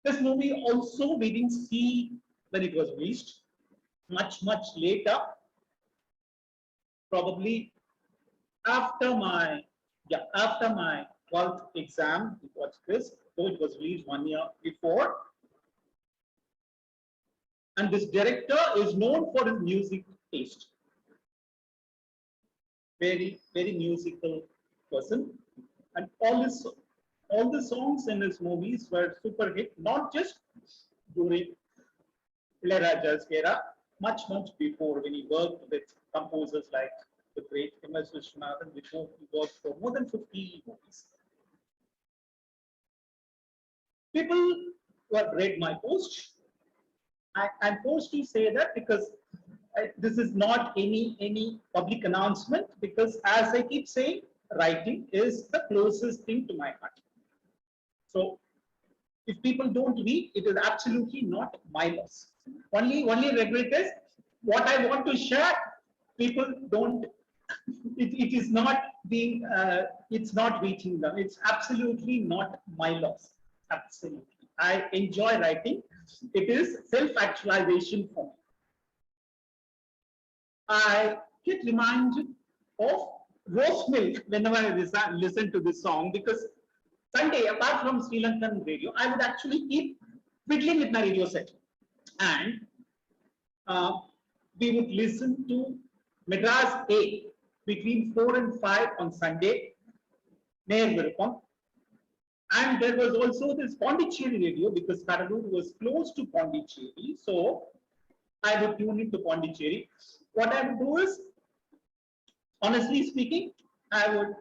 This movie also we didn't see when it was released. Much later, probably after my 12th exam, we watched this. Though it was released 1 year before. And this director is known for his music taste. Very musical person, and all the songs in his movies were super hit. Not just during Ilaiyaraaja's era, much before, when he worked with composers like the great M.S. Vishwanathan. Before, he worked for more than 50 movies. People who have read my post, I'm forced to say that because this is not any public announcement, because as I keep saying, writing is the closest thing to my heart. So if people don't read, it is absolutely not my loss. Only regret is what I want to share, people don't, it is not being, it's not reaching them. It's absolutely not my loss. Absolutely. I enjoy writing. It is self-actualization for me. I get reminded of Rose Milk whenever I listen to this song, because Sunday, apart from Sri Lankan radio, I would actually keep fiddling with my radio set. And we would listen to Madras A between 4 and 5 on Sunday, near Virupam. And there was also this Pondicherry radio, because Kadalur was close to Pondicherry. So I would tune into Pondicherry. What I would do is, honestly speaking, I would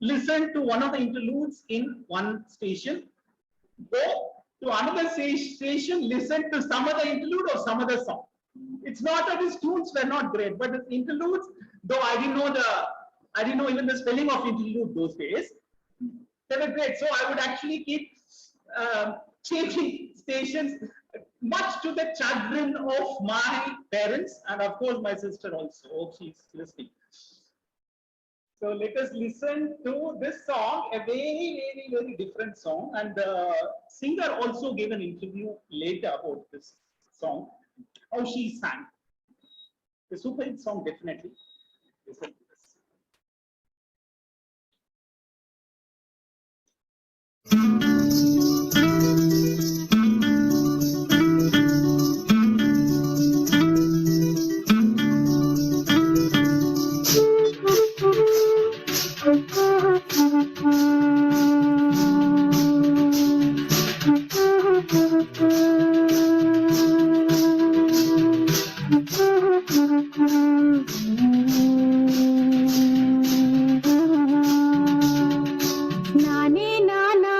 listen to one of the interludes in one station, go to another station, listen to some other interlude or some other song. It's not that his tunes were not great, but the interludes, though I didn't know even the spelling of interlude those days, they were great. So I would actually keep changing stations, much to the chagrin of my parents and of course my sister also. Hope she's listening. So let us listen to this song, a very different song, and the singer also gave an interview later about this song, how she sang. The super hit song, definitely. Listen to this. Nani nana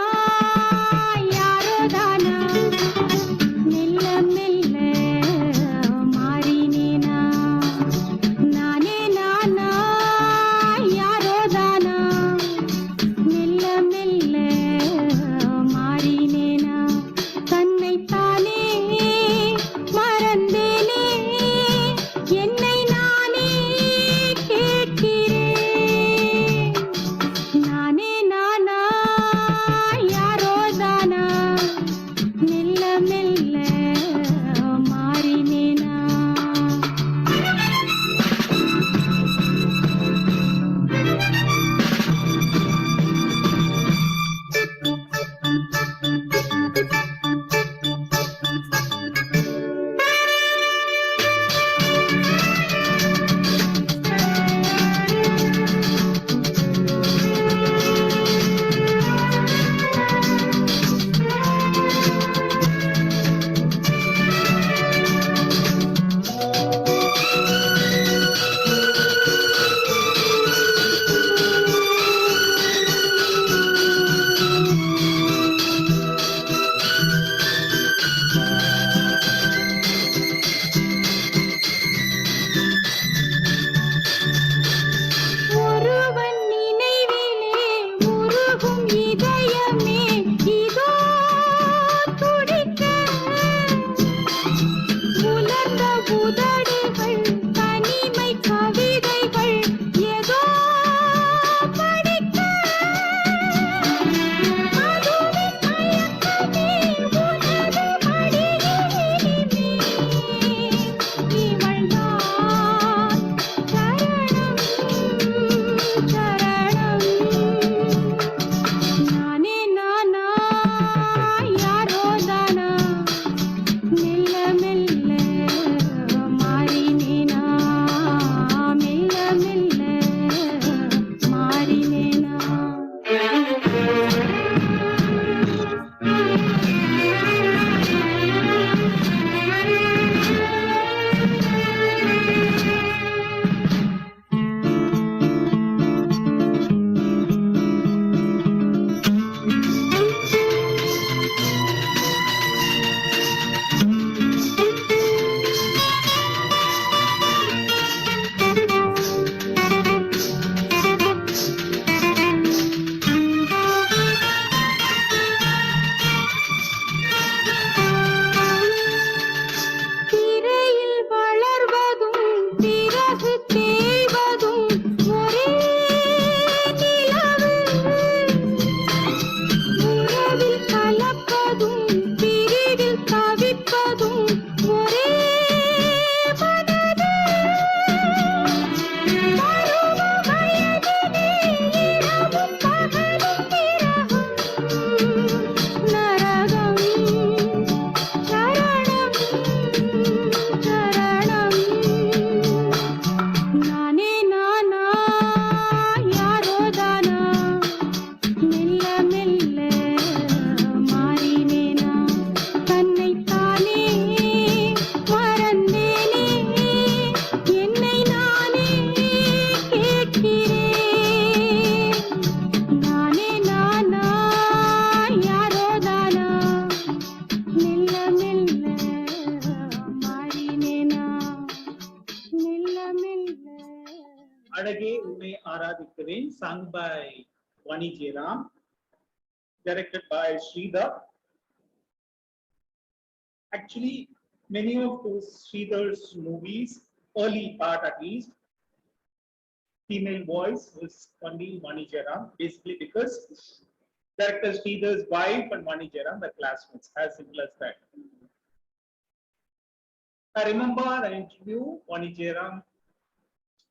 Aaradhikaven, sung by Vani Jairam, directed by Sridhar. Actually, many of those Sridhar's movies, early part at least, female voice was only Vani Jairam, basically because director Sridhar's wife and Vani Jairam were classmates, as simple as that. I remember an interview Vani Jairam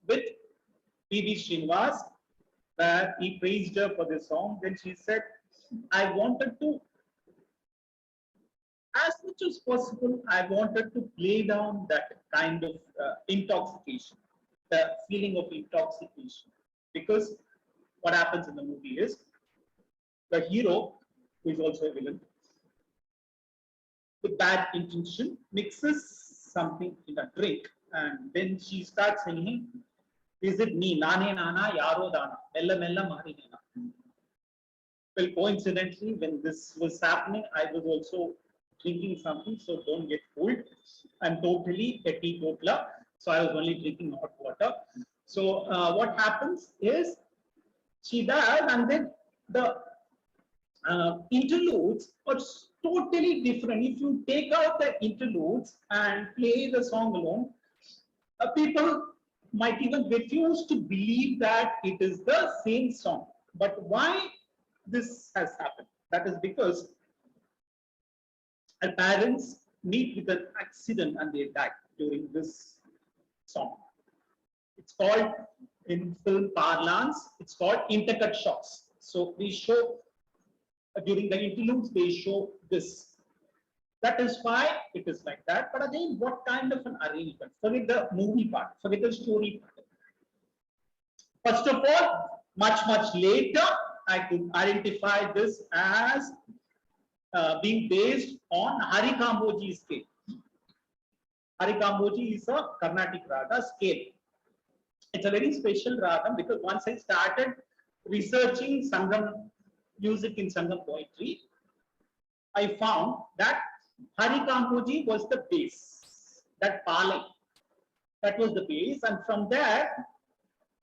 with P.V. Srinivas, where he praised her for this song. Then she said, I wanted to, as much as possible, I wanted to play down that kind of intoxication, the feeling of intoxication. Because what happens in the movie is, the hero, who is also a villain, with bad intention, mixes something in a drink, and then she starts singing, is it me, Nane Nana, Yaro Dana, Mella Mella Mari Nena. Well, coincidentally, when this was happening, I was also drinking something, so don't get fooled. I'm totally a teetotaler, so I was only drinking hot water. So what happens is, she does, and then the interludes are totally different. If you take out the interludes and play the song alone, people might even refuse to believe that it is the same song. But why this has happened? That is because her parents meet with an accident and they die during this song. It's called, in film parlance, it's called intercut shots. So they show, during the interludes, they show this. That is why it is like that. But again, what kind of an arrangement? Forget the movie part, forget the story part. First of all, much later, I could identify this as being based on Hari Kamboji's scale. Hari Kamboji is a Carnatic raga scale. It's a very special raga because once I started researching Sangam music in Sangam poetry, I found that Hari Kamboji was the base, that Palai, that was the base, and from there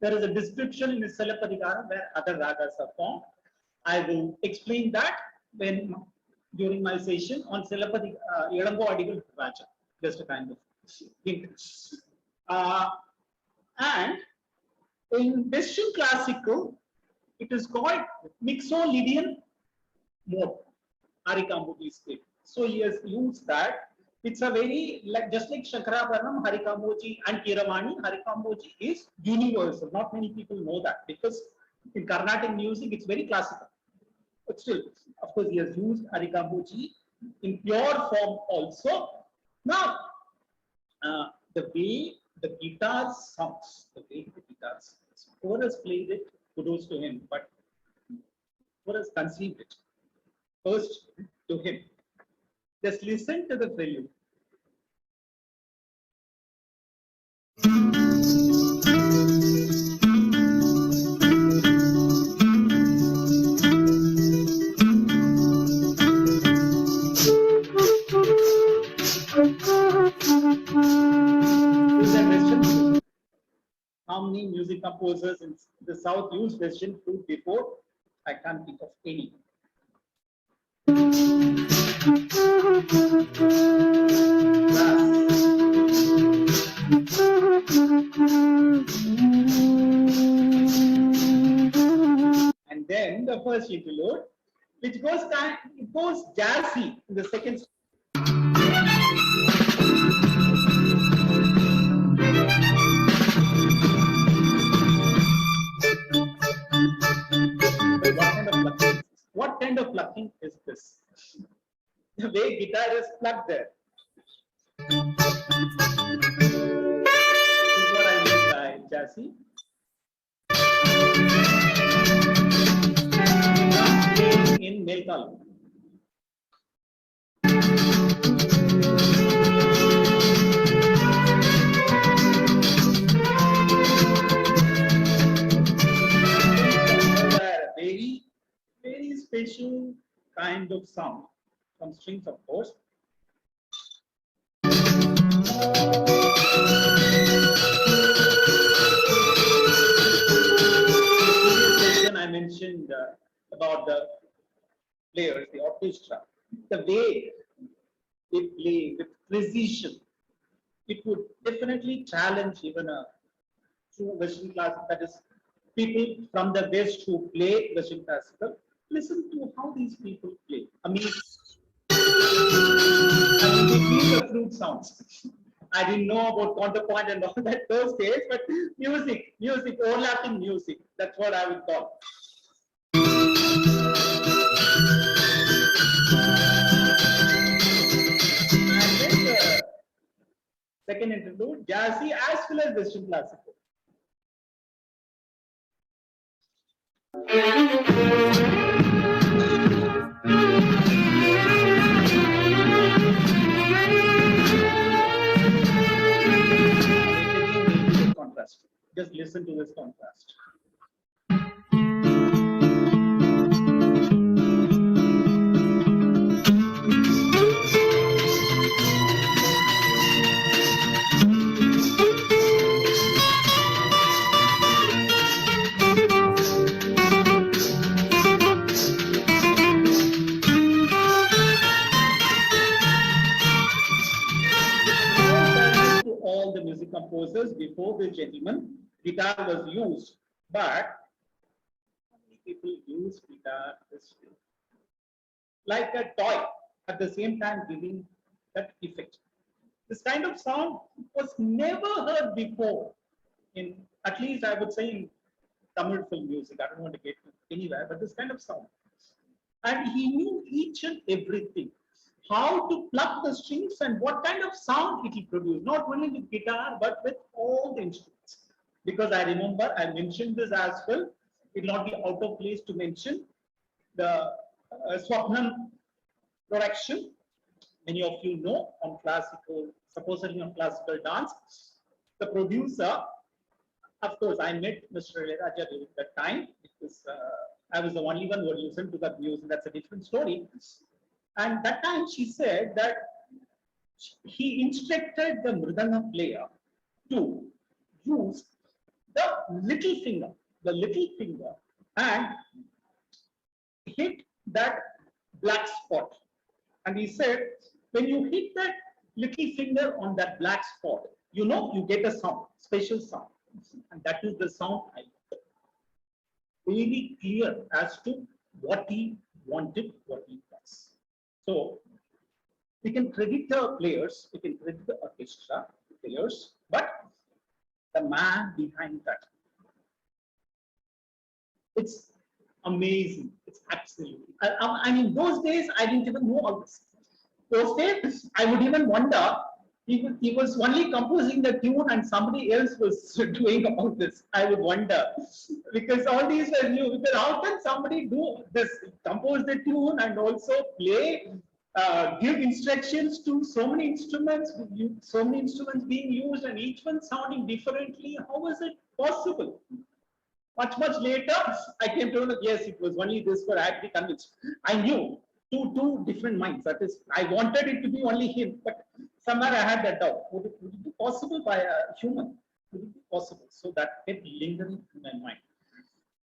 is a description in the Silapadikara where other ragas are formed. I will explain that when during my session on Silapadikara, Yalambo Adigal Raja, just a kind of hint. And in Western classical, it is called Mixolydian mode, Hari Kamboji scale. So he has used that. It's a very, just like Shankarabaranam, Hari Kamboji and Kiravani, Hari Kamboji is universal. Not many people know that because in Carnatic music, it's very classical. But still, of course, he has used Hari Kamboji in pure form also. Now, the way the guitar sounds, whoever has played it, kudos to him, but whoever has conceived it, first to him. Just listen to the prelude. How many music composers in the South used Western flute before? I can't think of any. And then the first interlude, which goes jazzy in the second. What kind of plucking is this? The way guitar is plucked there. This is what I mean by jazzy. In Meltal. Very special kind of sound from strings, of course. mentioned about the players, the orchestra, the way they play with precision, it would definitely challenge even a true Western classical, that is, people from the West who play Western classical. Listen to how these people play. Between the flute sounds. I didn't know about counterpoint and all that those days, but music, overlapping music. That's what I would call. And then the second interlude, jazzy as well as Western classical. Contrast. Just listen to this contrast. All the music composers before the gentleman, guitar was used, but many people use guitar this way, like a toy, at the same time giving that effect. This kind of sound was never heard before in, at least I would say, in Tamil film music. I don't want to get anywhere, but this kind of sound. And he knew each and everything, how to pluck the strings and what kind of sound it will produce, not only with guitar, but with all the instruments. Because I remember I mentioned this as well, it will not be out of place to mention the Swapnam production. Many of you know on classical, supposedly on classical dance, the producer, of course, I met Mr. Raaja during that time because I was the only one who listened to that music. That's a different story. And that time she said that he instructed the mridangam player to use the little finger and hit that black spot. And he said, when you hit that little finger on that black spot, you know, you get a sound, special sound. And that is the sound I got. Really clear as to what he wanted, what he was. So we can credit the players, we can credit the orchestra, the players, but the man behind that, it's amazing. It's absolutely. I mean, those days I didn't even know all this. Those days I would even wonder. He was only composing the tune and somebody else was doing about this. I would wonder because all these were new. Because how can somebody do this, compose the tune and also play, give instructions to so many instruments being used and each one sounding differently? How was it possible? Much later, I came to know that yes, it was only this, but I had to be convinced. I knew two different minds. That is, I wanted it to be only him, but somewhere I had that doubt. Would it be possible by a human? Would it be possible? So that kept lingering in my mind.